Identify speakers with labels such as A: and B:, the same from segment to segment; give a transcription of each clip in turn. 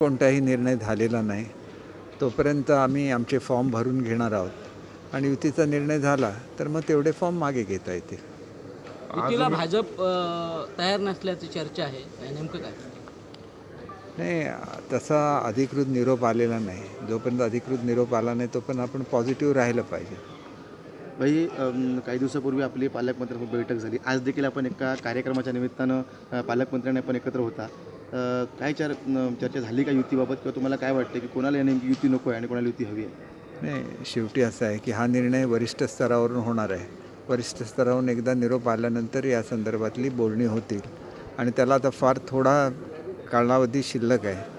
A: कोणताही निर्णय झालेला नाही. तोपर्यंत आम्ही आमचे फॉर्म भरून घेणार आहोत आणि युतीचा निर्णय झाला तर मग तेवढे फॉर्म मागे घेता येतील.
B: युतीला भाजप तयार नसल्याची चर्चा आहे, नेमकं काय?
A: नाही, तसा अधिकृत निरोप आलेला नाही. जोपर्यंत अधिकृत निरोप आला नाही तोपर्यंत आपण पॉझिटिव्ह राहिलं पाहिजे.
C: भाई काही दिवसापूर्वी आपली पालकमंत्र्यांची बैठक झाली. आज देखील आपण एका कार्यक्रमाच्या निमित्तानं पालकमंत्र्यांनी आपण एकत्र होता. काय चर्चा झाली का युतीबाबत, किंवा तुम्हाला काय वाटतं की कोणाला नेमकी युती नको आहे आणि कोणाला युती हवी आहे?
A: नाही, शेवटी असं आहे की हा निर्णय वरिष्ठ स्तरावरून होणार आहे. वरिष्ठ स्तरावरून एकदा निरोप आल्यानंतर या संदर्भातली बोलणी होतील आणि त्याला आता फार थोडा कालावधी शिल्लक आहे.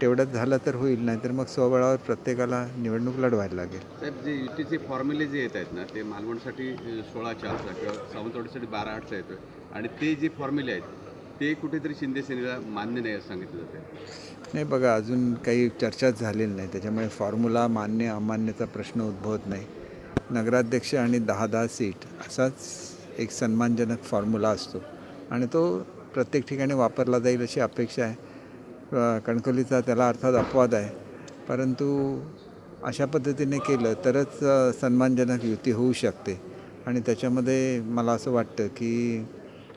A: तेवढंच झालं तर होईल, नाही तर मग स्वबळावर प्रत्येकाला निवडणूक लढवायला लागेल.
D: साहेब, जे युतीचे फॉर्म्युले जे येत आहेत ना, ते मालवणसाठी 16-4चा किंवा सावंतवाडीसाठी 12-8चा येतो आहे आणि ते जे फॉर्म्युले आहेत ते कुठेतरी शिंदे सेनेला मान्य नाही असं सांगितलं जातं.
A: नाही बघा, अजून काही चर्चाच झालेली नाही, त्याच्यामुळे फॉर्म्युला मान्य अमान्यचा प्रश्न उद्भवत नाही. नगराध्यक्ष आणि 10-10 सीट असाच एक सन्मानजनक फॉर्म्युला असतो आणि तो प्रत्येक ठिकाणी वापरला जाईल अशी अपेक्षा आहे. कणकवलीचा त्याला अर्थात अपवाद आहे, परंतु अशा पद्धतीने केलं तरच सन्मानजनक युती होऊ शकते आणि त्याच्यामध्ये मला असं वाटतं की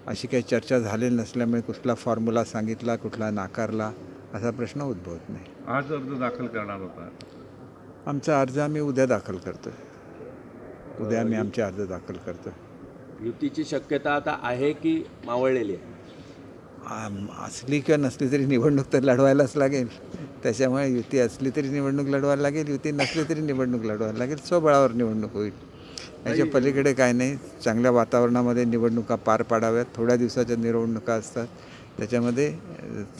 A: अशी काही चर्चा झालेली नसल्यामुळे कुठला फॉर्म्युला सांगितला, कुठला नाकारला असा प्रश्न उद्भवत नाही.
E: आज अर्ज दाखल करणार होता.
A: आमचा अर्ज आम्ही उद्या दाखल करतो आहे. उद्या आम्ही आमचे अर्ज दाखल करतो.
F: युतीची शक्यता आता आहे की मावळलेली आहे?
A: असली किंवा नसली तरी निवडणूक तर लढवायलाच लागेल. त्याच्यामुळे युती असली तरी निवडणूक लढवायला लागेल, युती नसली तरी निवडणूक लढवायला लागेल. स्वबळावर निवडणूक होईल. याच्या पलीकडे काय नाही. चांगल्या वातावरणामध्ये निवडणुका पार पाडाव्यात. थोड्या दिवसाच्या निवडणुका असतात, त्याच्यामध्ये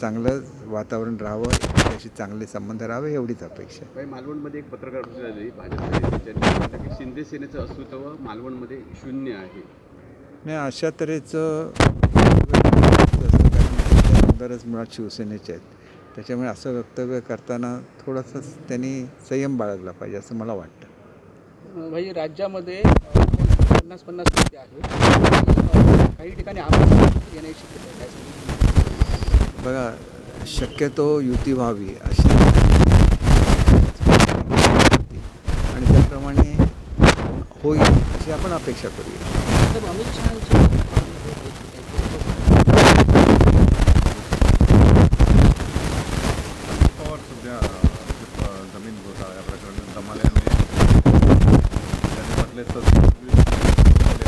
A: चांगलं वातावरण राहावं, त्याशी चांगले संबंध राहावे एवढीच अपेक्षा.
D: काही मालवणमध्ये एक पत्रकार परिषद झाली भाजपच्या नेत्यांनी, की शिंदे सेनेचं अस्तित्व मालवणमध्ये शून्य आहे.
A: नाही, अशा तऱ्हेचं आमदारच मुळात शिवसेनेचे आहेत. त्याच्यामुळे असं वक्तव्य करताना थोडासा त्यांनी संयम बाळगला पाहिजे असं मला वाटतं.
B: भाई, राज्यामध्ये 50-50 टक्के आहे. काही ठिकाणी आवाज येण्याची शक्यता आहे.
A: बघा, शक्यतो युती व्हावी अशी आणि त्याप्रमाणे होईल अशी आपण अपेक्षा करूया.
B: तर अमित शहांची
E: पवार सध्या जमीन घोटाळा या प्रकरणी दमाल्याने त्यांनी म्हटले तर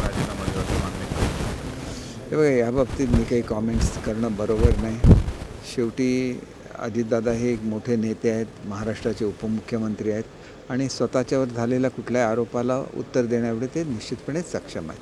E: राजीनामा देण्याची मागणी करतो.
A: हे बघा, या बाबतीत मी काही कॉमेंट्स करणं बरोबर नाही. शेवटी अजितदादा हे एक मोठे नेते आहेत, महाराष्ट्राचे उपमुख्यमंत्री आहेत आणि स्वतःच्यावर झालेल्या कुठल्याही आरोपाला उत्तर देण्याएवढे ते निश्चितपणे सक्षम आहेत.